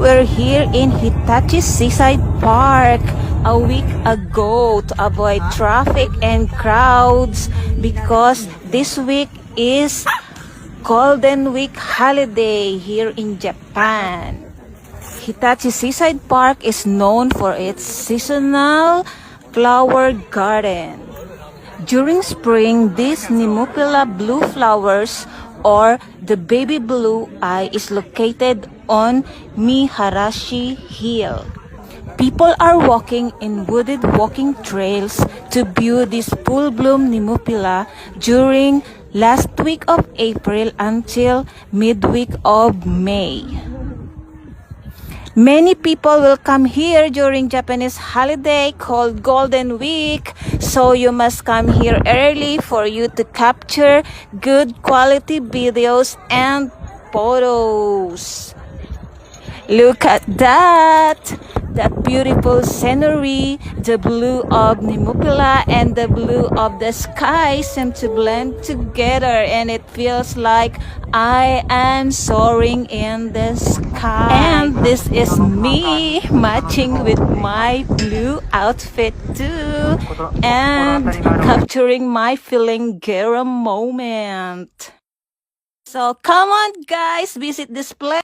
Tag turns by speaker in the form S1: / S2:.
S1: we're here in Hitachi Seaside Park a week ago to avoid traffic and crowds because this week is Golden Week holiday here in Japan. Hitachi Seaside Park is known for its seasonal flower garden. During spring, this Nemopila blue flowers or the baby blue eye is located on Miharashi Hill. People are walking in wooded walking trails to view this full bloom Nemopila during last week of April until midweek of May. Many people will come here during Japanese holiday called Golden Week, so you must come here early for you to capture good quality videos and photos. Look at that! That beautiful scenery, the blue of Nemopila and the blue of the sky seem to blend together and it feels like I am soaring in the sky. And this is me matching with my blue outfit too and capturing my feeling Gera moment. So come on guys, visit this place.